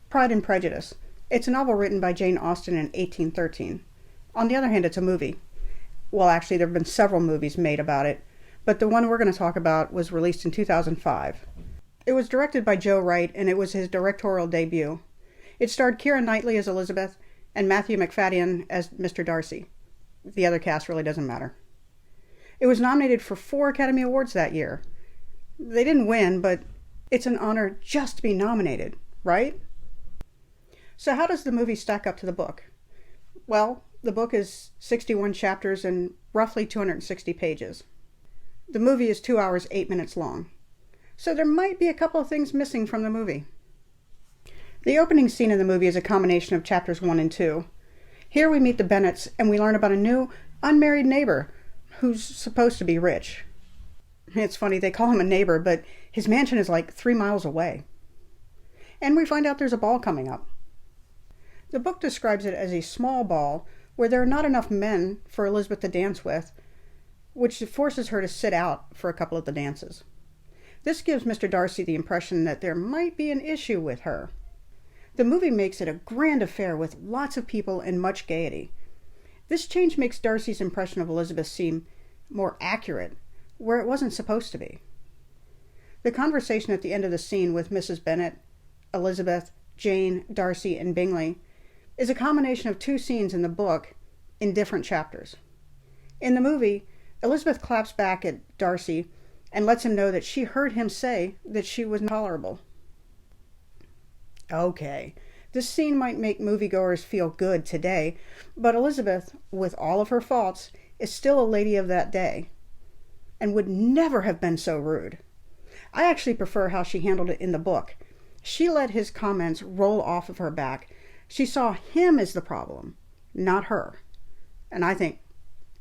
Pride and Prejudice. It's a novel written by Jane Austen in 1813. On the other hand, it's a movie. Well, actually, there have been several movies made about it, but the one we're going to talk about was released in 2005. It was directed by Joe Wright, and it was his directorial debut. It starred Keira Knightley as Elizabeth and Matthew Macfadyen as Mr. Darcy. The other cast really doesn't matter. It was nominated for 4 Academy Awards that year. They didn't win, but it's an honor just to be nominated, right? So how does the movie stack up to the book? Well, the book is 61 chapters and roughly 260 pages. The movie is 2 hours, 8 minutes long. So there might be a couple of things missing from the movie. The opening scene in the movie is a combination of chapters 1 and 2. Here we meet the Bennets and we learn about a new, unmarried neighbor who's supposed to be rich. It's funny, they call him a neighbor, but his mansion is like 3 miles away. And we find out there's a ball coming up. The book describes it as a small ball where there are not enough men for Elizabeth to dance with, which forces her to sit out for a couple of the dances. This gives Mr. Darcy the impression that there might be an issue with her. The movie makes it a grand affair with lots of people and much gaiety. This change makes Darcy's impression of Elizabeth seem more accurate, where it wasn't supposed to be. The conversation at the end of the scene with Mrs. Bennet, Elizabeth, Jane, Darcy, and Bingley is a combination of 2 scenes in the book in different chapters. In the movie, Elizabeth claps back at Darcy and lets him know that she heard him say that she was intolerable. Okay, this scene might make moviegoers feel good today, but Elizabeth, with all of her faults, is still a lady of that day and would never have been so rude. I actually prefer how she handled it in the book. She let his comments roll off of her back. She saw him as the problem, not her. And I think,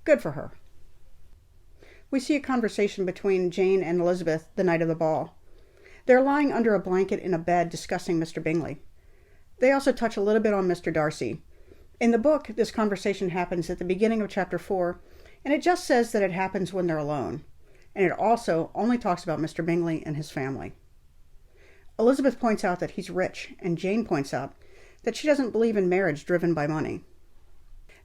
good for her. We see a conversation between Jane and Elizabeth the night of the ball. They're lying under a blanket in a bed discussing Mr. Bingley. They also touch a little bit on Mr. Darcy. In the book, this conversation happens at the beginning of chapter 4, and it just says that it happens when they're alone. And it also only talks about Mr. Bingley and his family. Elizabeth points out that he's rich, and Jane points out that she doesn't believe in marriage driven by money.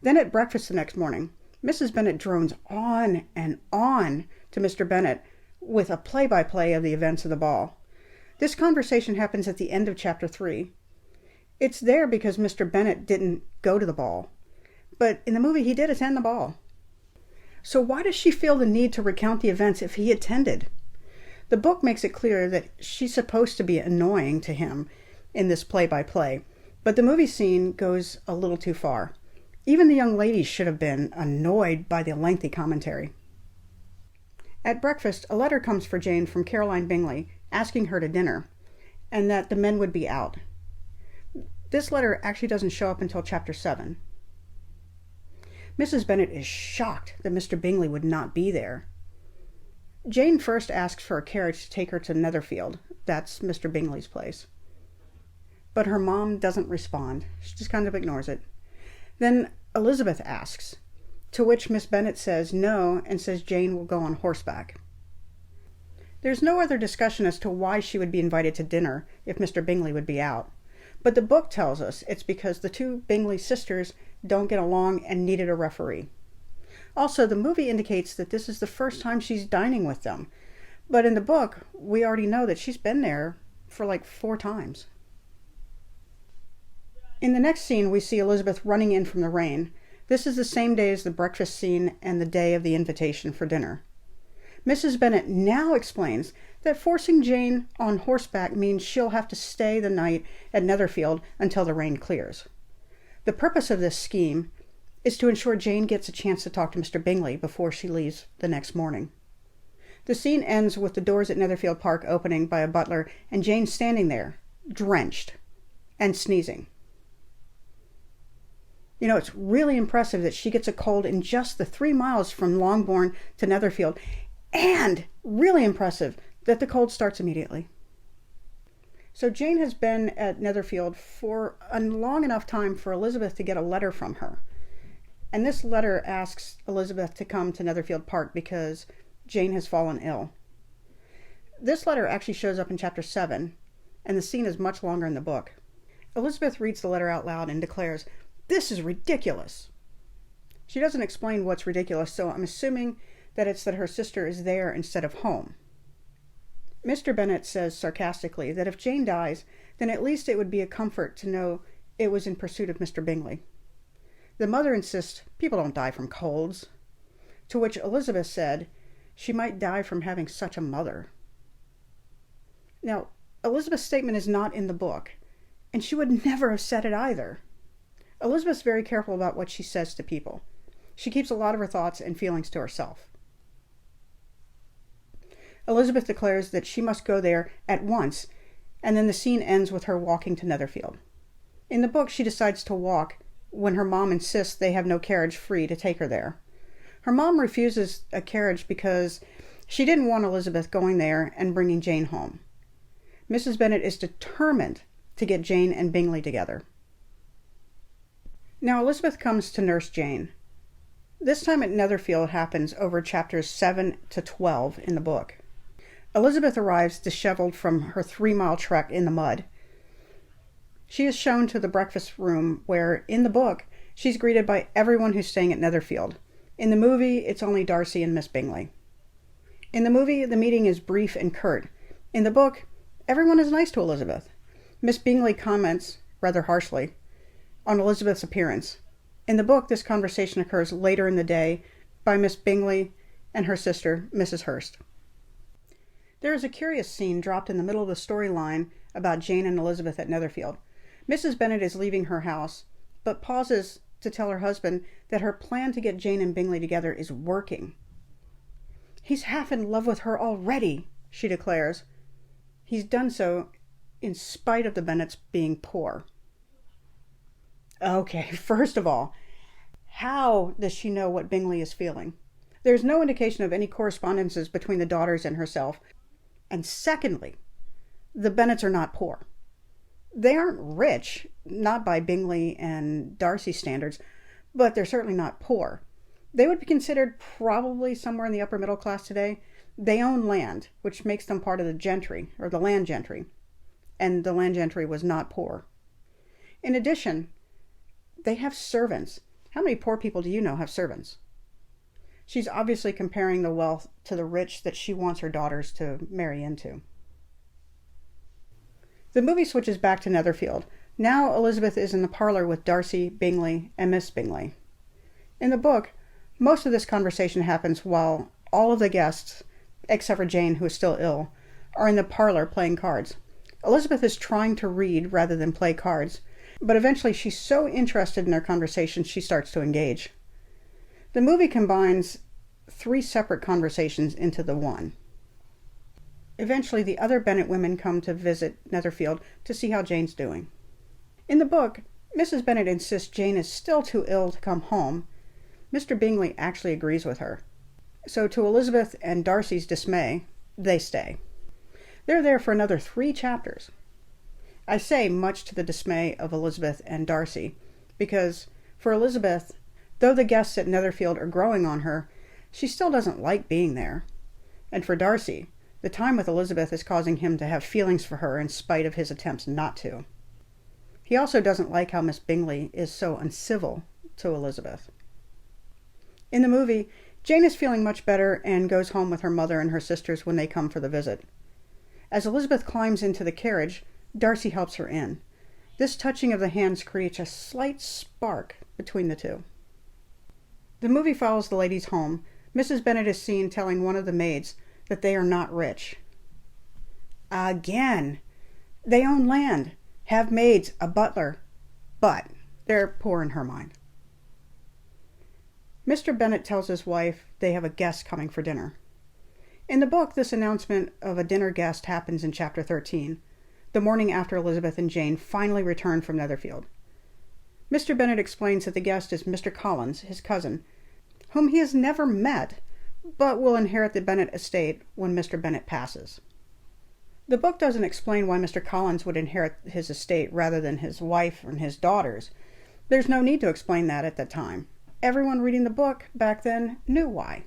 Then at breakfast the next morning, Mrs. Bennet drones on and on to Mr. Bennet with a play-by-play of the events of the ball. This conversation happens at the end of chapter 3. It's there because Mr. Bennet didn't go to the ball, but in the movie he did attend the ball. So why does she feel the need to recount the events if he attended? The book makes it clear that she's supposed to be annoying to him in this play-by-play, but the movie scene goes a little too far. Even the young ladies should have been annoyed by the lengthy commentary. At breakfast, a letter comes for Jane from Caroline Bingley asking her to dinner, and that the men would be out. This letter actually doesn't show up until chapter 7. Mrs. Bennet is shocked that Mr. Bingley would not be there. Jane first asks for a carriage to take her to Netherfield. That's Mr. Bingley's place. But her mom doesn't respond. She just kind of ignores it. Then Elizabeth asks, to which Miss Bennet says no and says Jane will go on horseback. There's no other discussion as to why she would be invited to dinner if Mr. Bingley would be out. But the book tells us it's because the 2 Bingley sisters don't get along and needed a referee. Also, the movie indicates that this is the first time she's dining with them. But in the book, we already know that she's been there for like 4 times. In the next scene, we see Elizabeth running in from the rain. This is the same day as the breakfast scene and the day of the invitation for dinner. Mrs. Bennet now explains that forcing Jane on horseback means she'll have to stay the night at Netherfield until the rain clears. The purpose of this scheme is to ensure Jane gets a chance to talk to Mr. Bingley before she leaves the next morning. The scene ends with the doors at Netherfield Park opening by a butler and Jane standing there, drenched and sneezing. You know, it's really impressive that she gets a cold in just the 3 miles from Longbourn to Netherfield, and really impressive that the cold starts immediately. So Jane has been at Netherfield for a long enough time for Elizabeth to get a letter from her. And this letter asks Elizabeth to come to Netherfield Park because Jane has fallen ill. This letter actually shows up in chapter 7, and the scene is much longer in the book. Elizabeth reads the letter out loud and declares, "This is ridiculous." She doesn't explain what's ridiculous, so I'm assuming that it's that her sister is there instead of home. Mr. Bennet says sarcastically that if Jane dies, then at least it would be a comfort to know it was in pursuit of Mr. Bingley. The mother insists people don't die from colds, to which Elizabeth said she might die from having such a mother. Now, Elizabeth's statement is not in the book, and she would never have said it either. Elizabeth's very careful about what she says to people. She keeps a lot of her thoughts and feelings to herself. Elizabeth declares that she must go there at once, and then the scene ends with her walking to Netherfield. In the book, she decides to walk when her mom insists they have no carriage free to take her there. Her mom refuses a carriage because she didn't want Elizabeth going there and bringing Jane home. Mrs. Bennet is determined to get Jane and Bingley together. Now Elizabeth comes to nurse Jane. This time at Netherfield happens over chapters 7 to 12 in the book. Elizabeth arrives disheveled from her 3-mile trek in the mud. She is shown to the breakfast room where, in the book, she's greeted by everyone who's staying at Netherfield. In the movie, it's only Darcy and Miss Bingley. In the movie, the meeting is brief and curt. In the book, everyone is nice to Elizabeth. Miss Bingley comments, rather harshly, on Elizabeth's appearance. In the book, this conversation occurs later in the day by Miss Bingley and her sister, Mrs. Hurst. There is a curious scene dropped in the middle of the storyline about Jane and Elizabeth at Netherfield. Mrs. Bennet is leaving her house, but pauses to tell her husband that her plan to get Jane and Bingley together is working. "He's half in love with her already," she declares. He's done so in spite of the Bennets being poor. Okay, first of all, how does she know what Bingley is feeling? There's no indication of any correspondences between the daughters and herself. And secondly, the Bennets are not poor. They aren't rich, not by Bingley and Darcy standards, but they're certainly not poor. They would be considered probably somewhere in the upper middle class today. They own land, which makes them part of the gentry, or the land gentry. And the land gentry was not poor. In addition, they have servants. How many poor people do you know have servants? She's obviously comparing the wealth to the rich that she wants her daughters to marry into. The movie switches back to Netherfield. Now Elizabeth is in the parlor with Darcy, Bingley, and Miss Bingley. In the book, most of this conversation happens while all of the guests, except for Jane, who is still ill, are in the parlor playing cards. Elizabeth is trying to read rather than play cards, but eventually she's so interested in their conversation she starts to engage. The movie combines 3 separate conversations into the one. Eventually, the other Bennet women come to visit Netherfield to see how Jane's doing. In the book, Mrs. Bennet insists Jane is still too ill to come home. Mr. Bingley actually agrees with her. So to Elizabeth and Darcy's dismay, they stay. They're there for another 3 chapters. I say much to the dismay of Elizabeth and Darcy, because for Elizabeth, though the guests at Netherfield are growing on her, she still doesn't like being there. And for Darcy, the time with Elizabeth is causing him to have feelings for her in spite of his attempts not to. He also doesn't like how Miss Bingley is so uncivil to Elizabeth. In the movie, Jane is feeling much better and goes home with her mother and her sisters when they come for the visit. As Elizabeth climbs into the carriage, Darcy helps her in. This touching of the hands creates a slight spark between the two. The movie follows the ladies home. Mrs. Bennet is seen telling one of the maids that they are not rich. Again, they own land, have maids, a butler, but they're poor in her mind. Mr. Bennet tells his wife they have a guest coming for dinner. In the book, this announcement of a dinner guest happens in chapter 13, the morning after Elizabeth and Jane finally return from Netherfield. Mr. Bennet explains that the guest is Mr. Collins, his cousin, whom he has never met, but will inherit the Bennet estate when Mr. Bennet passes. The book doesn't explain why Mr. Collins would inherit his estate rather than his wife and his daughters. There's no need to explain that at that time. Everyone reading the book back then knew why.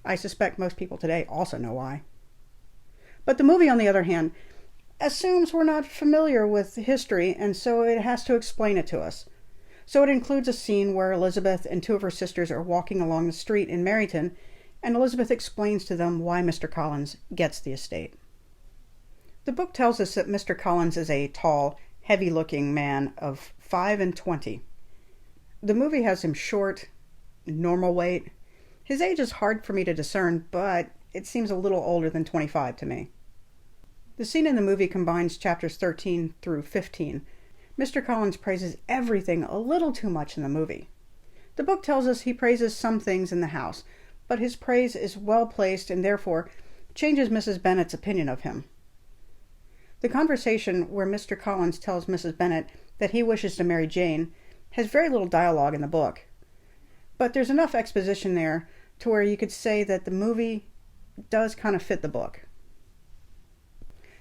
I suspect most people today also know why. But the movie, on the other hand, assumes we're not familiar with history, and so it has to explain it to us. So it includes a scene where Elizabeth and two of her sisters are walking along the street in Meryton, and Elizabeth explains to them why Mr. Collins gets the estate. The book tells us that Mr. Collins is a tall, heavy-looking man of 25. The movie has him short, normal weight. His age is hard for me to discern, but it seems a little older than 25 to me. The scene in the movie combines chapters 13 through 15. Mr. Collins praises everything a little too much in the movie. The book tells us he praises some things in the house, but his praise is well placed and therefore changes Mrs. Bennet's opinion of him. The conversation where Mr. Collins tells Mrs. Bennet that he wishes to marry Jane has very little dialogue in the book, but there's enough exposition there to where you could say that the movie does kind of fit the book.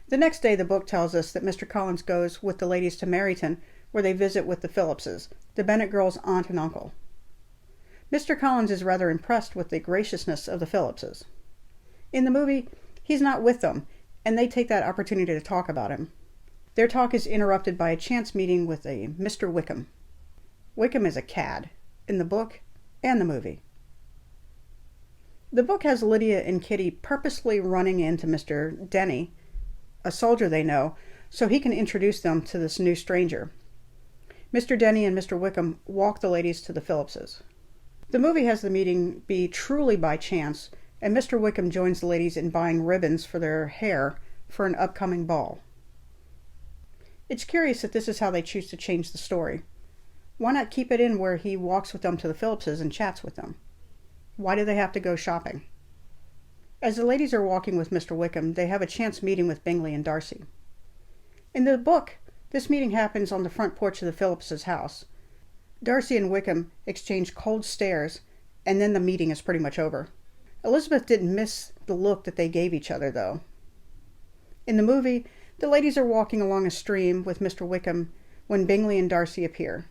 The next day, the book tells us that Mr. Collins goes with the ladies to Meryton, where they visit with the Phillipses, the Bennet girls' aunt and uncle. Mr. Collins is rather impressed with the graciousness of the Phillipses. In the movie, he's not with them, and they take that opportunity to talk about him. Their talk is interrupted by a chance meeting with a Mr. Wickham. Wickham is a cad, in the book and the movie. The book has Lydia and Kitty purposely running into Mr. Denny, a soldier they know, so he can introduce them to this new stranger. Mr. Denny and Mr. Wickham walk the ladies to the Phillipses. The movie has the meeting be truly by chance, and Mr. Wickham joins the ladies in buying ribbons for their hair for an upcoming ball. It's curious that this is how they choose to change the story. Why not keep it in where he walks with them to the Phillipses and chats with them? Why do they have to go shopping? As the ladies are walking with Mr. Wickham, they have a chance meeting with Bingley and Darcy. In the book, this meeting happens on the front porch of the Phillipses' house. Darcy and Wickham exchange cold stares, and then the meeting is pretty much over. Elizabeth didn't miss the look that they gave each other, though. In the movie, the ladies are walking along a stream with Mr. Wickham when Bingley and Darcy appear,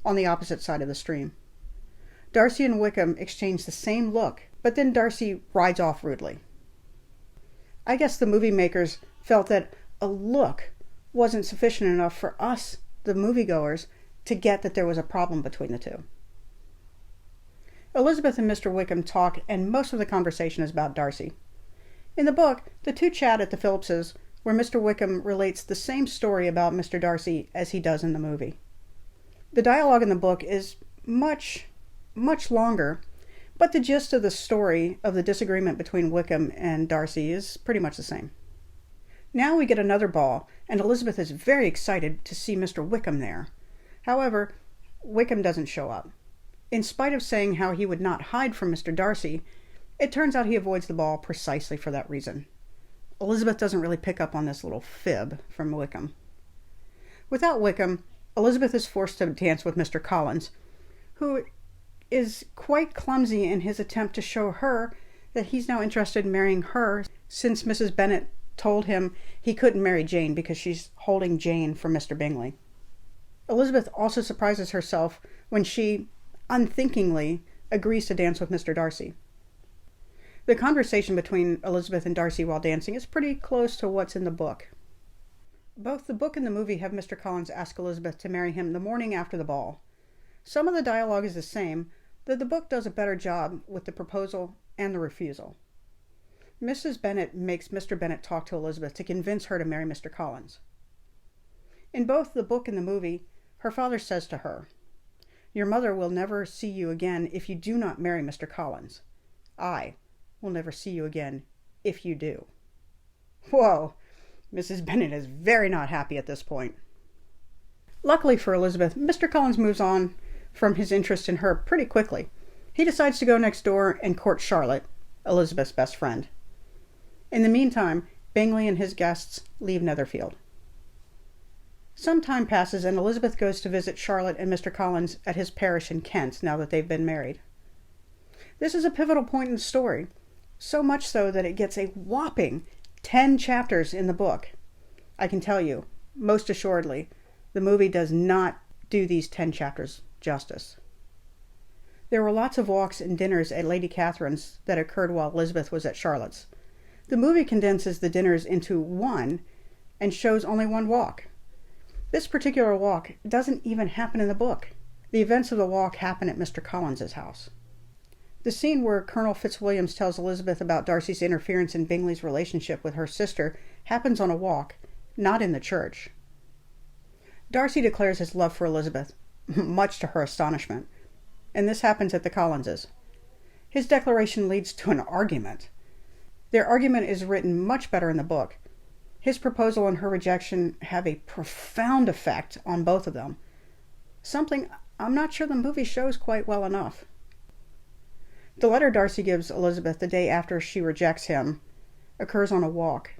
on the opposite side of the stream. Darcy and Wickham exchange the same look, but then Darcy rides off rudely. I guess the movie makers felt that a look wasn't sufficient enough for us, the moviegoers, to get that there was a problem between the two. Elizabeth and Mr. Wickham talk, and most of the conversation is about Darcy. In the book, the two chat at the Phillipses, where Mr. Wickham relates the same story about Mr. Darcy as he does in the movie. The dialogue in the book is much longer, but the gist of the story of the disagreement between Wickham and Darcy is pretty much the same. Now we get another ball, and Elizabeth is very excited to see Mr. Wickham there. However, Wickham doesn't show up. In spite of saying how he would not hide from Mr. Darcy, it turns out he avoids the ball precisely for that reason. Elizabeth doesn't really pick up on this little fib from Wickham. Without Wickham, Elizabeth is forced to dance with Mr. Collins, who is quite clumsy in his attempt to show her that he's now interested in marrying her, since Mrs. Bennet told him he couldn't marry Jane because she's holding Jane for Mr. Bingley. Elizabeth also surprises herself when she, unthinkingly, agrees to dance with Mr. Darcy. The conversation between Elizabeth and Darcy while dancing is pretty close to what's in the book. Both the book and the movie have Mr. Collins ask Elizabeth to marry him the morning after the ball. Some of the dialogue is the same, though the book does a better job with the proposal and the refusal. Mrs. Bennet makes Mr. Bennet talk to Elizabeth to convince her to marry Mr. Collins. In both the book and the movie, her father says to her, "Your mother will never see you again if you do not marry Mr. Collins. I will never see you again if you do." Whoa! Mrs. Bennet is very not happy at this point. Luckily for Elizabeth, Mr. Collins moves on from his interest in her pretty quickly. He decides to go next door and court Charlotte, Elizabeth's best friend. In the meantime, Bingley and his guests leave Netherfield. Some time passes and Elizabeth goes to visit Charlotte and Mr. Collins at his parish in Kent now that they've been married. This is a pivotal point in the story, so much so that it gets a whopping 10 chapters in the book. I can tell you, most assuredly, the movie does not do these 10 chapters justice. There were lots of walks and dinners at Lady Catherine's that occurred while Elizabeth was at Charlotte's. The movie condenses the dinners into one, and shows only one walk. This particular walk doesn't even happen in the book. The events of the walk happen at Mr. Collins's house. The scene where Colonel Fitzwilliams tells Elizabeth about Darcy's interference in Bingley's relationship with her sister happens on a walk, not in the church. Darcy declares his love for Elizabeth, much to her astonishment, and this happens at the Collinses. His declaration leads to an argument. Their argument is written much better in the book. His proposal and her rejection have a profound effect on both of them, something I'm not sure the movie shows quite well enough. The letter Darcy gives Elizabeth the day after she rejects him occurs on a walk.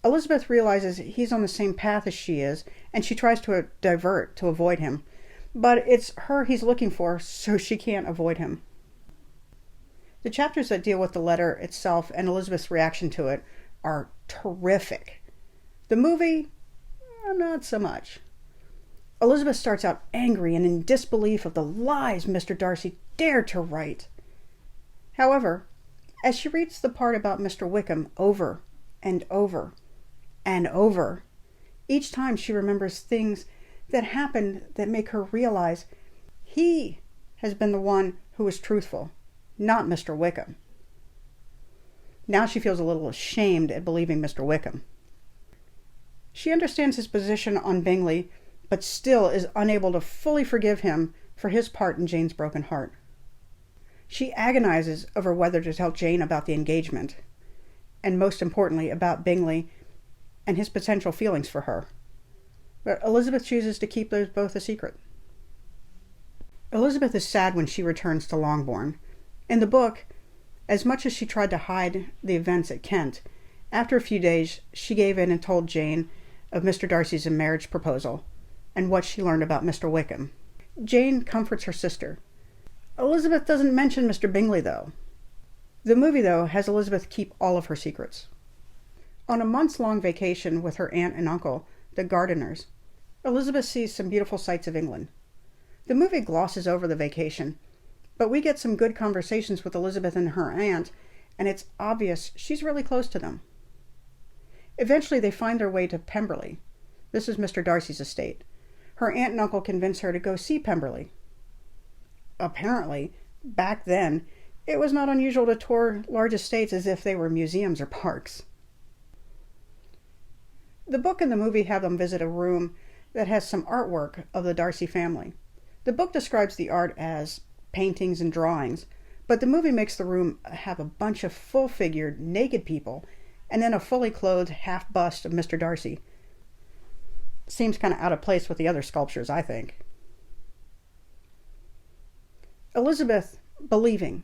Elizabeth realizes he's on the same path as she is, and she tries to divert to avoid him, but it's her he's looking for, so she can't avoid him. The chapters that deal with the letter itself and Elizabeth's reaction to it are terrific. The movie, not so much. Elizabeth starts out angry and in disbelief of the lies Mr. Darcy dared to write. However, as she reads the part about Mr. Wickham over and over and over, each time she remembers things that happened that make her realize he has been the one who was truthful, not Mr. Wickham. Now she feels a little ashamed at believing Mr. Wickham. She understands his position on Bingley, but still is unable to fully forgive him for his part in Jane's broken heart. She agonizes over whether to tell Jane about the engagement, and most importantly about Bingley and his potential feelings for her. But Elizabeth chooses to keep those both a secret. Elizabeth is sad when she returns to Longbourn. In the book, as much as she tried to hide the events at Kent, after a few days she gave in and told Jane of Mr. Darcy's marriage proposal and what she learned about Mr. Wickham. Jane comforts her sister. Elizabeth doesn't mention Mr. Bingley, though. The movie, though, has Elizabeth keep all of her secrets. On a months-long vacation with her aunt and uncle, the Gardeners, Elizabeth sees some beautiful sights of England. The movie glosses over the vacation, but we get some good conversations with Elizabeth and her aunt, and it's obvious she's really close to them. Eventually, they find their way to Pemberley. This is Mr. Darcy's estate. Her aunt and uncle convince her to go see Pemberley. Apparently, back then, it was not unusual to tour large estates as if they were museums or parks. The book and the movie have them visit a room that has some artwork of the Darcy family. The book describes the art as paintings and drawings, but the movie makes the room have a bunch of full-figured, naked people, and then a fully clothed half-bust of Mr. Darcy. Seems kind of out of place with the other sculptures, I think. Elizabeth, believing,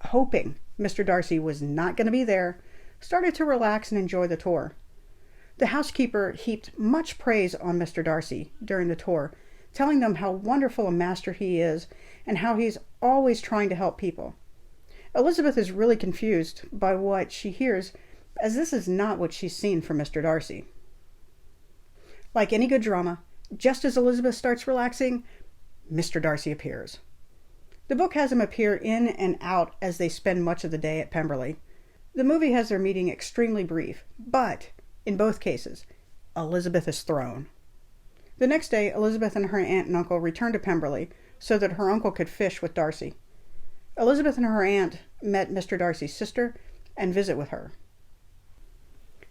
hoping Mr. Darcy was not going to be there, started to relax and enjoy the tour. The housekeeper heaped much praise on Mr. Darcy during the tour, telling them how wonderful a master he is and how he's always trying to help people. Elizabeth is really confused by what she hears, as this is not what she's seen from Mr. Darcy. Like any good drama, just as Elizabeth starts relaxing, Mr. Darcy appears. The book has him appear in and out as they spend much of the day at Pemberley. The movie has their meeting extremely brief, but, in both cases, Elizabeth is thrown. The next day, Elizabeth and her aunt and uncle return to Pemberley so that her uncle could fish with Darcy. Elizabeth and her aunt met Mr. Darcy's sister and visit with her.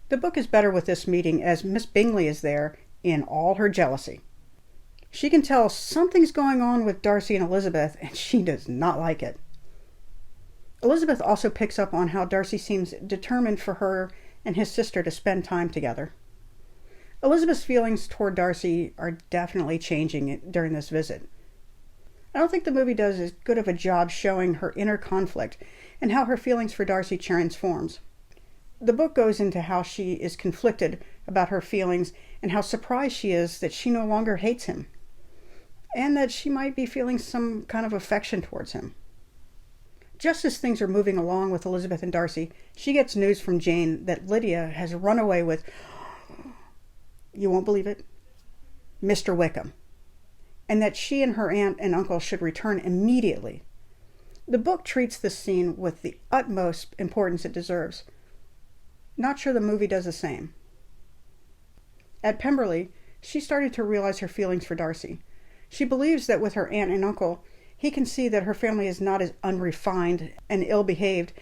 The book is better with this meeting as Miss Bingley is there in all her jealousy. She can tell something's going on with Darcy and Elizabeth, and she does not like it. Elizabeth also picks up on how Darcy seems determined for her and his sister to spend time together. Elizabeth's feelings toward Darcy are definitely changing during this visit. I don't think the movie does as good of a job showing her inner conflict and how her feelings for Darcy transforms. The book goes into how she is conflicted about her feelings and how surprised she is that she no longer hates him, and that she might be feeling some kind of affection towards him. Just as things are moving along with Elizabeth and Darcy, she gets news from Jane that Lydia has run away with, you won't believe it, Mr. Wickham, and that she and her aunt and uncle should return immediately. The book treats this scene with the utmost importance it deserves. Not sure the movie does the same. At Pemberley, she started to realize her feelings for Darcy. She believes that with her aunt and uncle, he can see that her family is not as unrefined and ill-behaved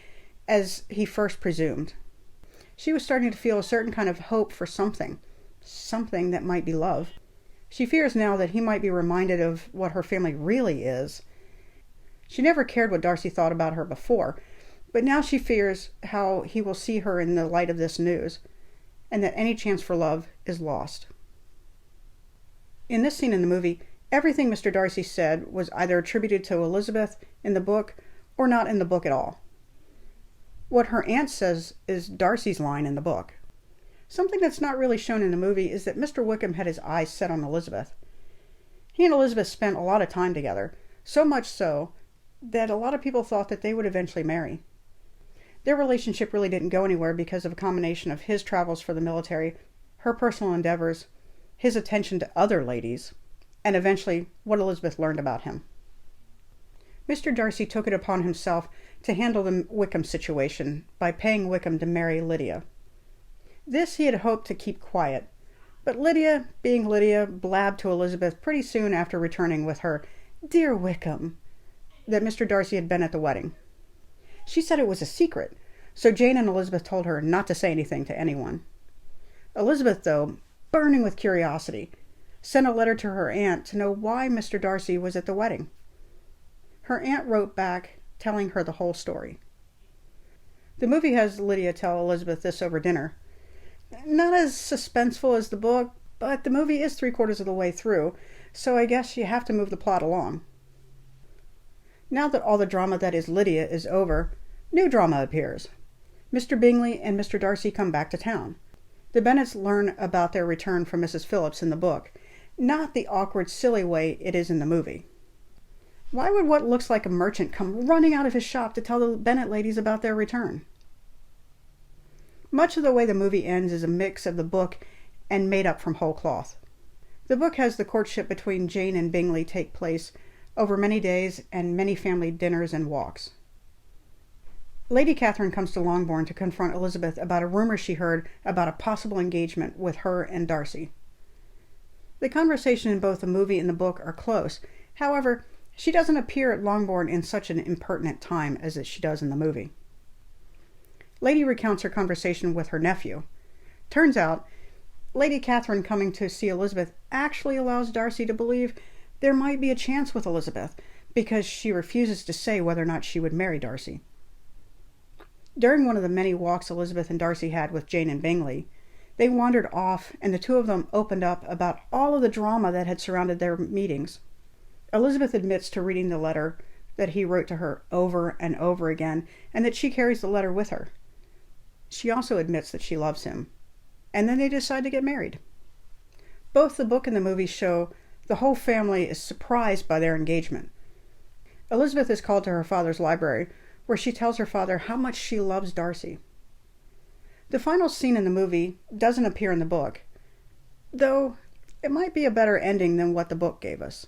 as he first presumed. She was starting to feel a certain kind of hope for something that might be love. She fears now that he might be reminded of what her family really is. She never cared what Darcy thought about her before, but now she fears how he will see her in the light of this news, and that any chance for love is lost. In this scene in the movie, everything Mr. Darcy said was either attributed to Elizabeth in the book or not in the book at all. What her aunt says is Darcy's line in the book. Something that's not really shown in the movie is that Mr. Wickham had his eyes set on Elizabeth. He and Elizabeth spent a lot of time together, so much so that a lot of people thought that they would eventually marry. Their relationship really didn't go anywhere because of a combination of his travels for the military, her personal endeavors, his attention to other ladies, and eventually what Elizabeth learned about him. Mr. Darcy took it upon himself to handle the Wickham situation by paying Wickham to marry Lydia. This he had hoped to keep quiet, but Lydia, being Lydia, blabbed to Elizabeth pretty soon after returning with her "Dear Wickham," that Mr. Darcy had been at the wedding. She said it was a secret, so Jane and Elizabeth told her not to say anything to anyone. Elizabeth, though, burning with curiosity, sent a letter to her aunt to know why Mr. Darcy was at the wedding. Her aunt wrote back, telling her the whole story. The movie has Lydia tell Elizabeth this over dinner. Not as suspenseful as the book, but the movie is 3/4 of the way through, so I guess you have to move the plot along. Now that all the drama that is Lydia is over, new drama appears. Mr. Bingley and Mr. Darcy come back to town. The Bennets learn about their return from Mrs. Phillips in the book, not the awkward, silly way it is in the movie. Why would what looks like a merchant come running out of his shop to tell the Bennet ladies about their return? Much of the way the movie ends is a mix of the book and made up from whole cloth. The book has the courtship between Jane and Bingley take place over many days and many family dinners and walks. Lady Catherine comes to Longbourn to confront Elizabeth about a rumor she heard about a possible engagement with her and Darcy. The conversation in both the movie and the book are close. However, she doesn't appear at Longbourn in such an impertinent time as she does in the movie. Lady recounts her conversation with her nephew. Turns out, Lady Catherine coming to see Elizabeth actually allows Darcy to believe there might be a chance with Elizabeth, because she refuses to say whether or not she would marry Darcy. During one of the many walks Elizabeth and Darcy had with Jane and Bingley, they wandered off and the two of them opened up about all of the drama that had surrounded their meetings. Elizabeth admits to reading the letter that he wrote to her over and over again, and that she carries the letter with her. She also admits that she loves him. And then they decide to get married. Both the book and the movie show the whole family is surprised by their engagement. Elizabeth is called to her father's library, where she tells her father how much she loves Darcy. The final scene in the movie doesn't appear in the book, though it might be a better ending than what the book gave us.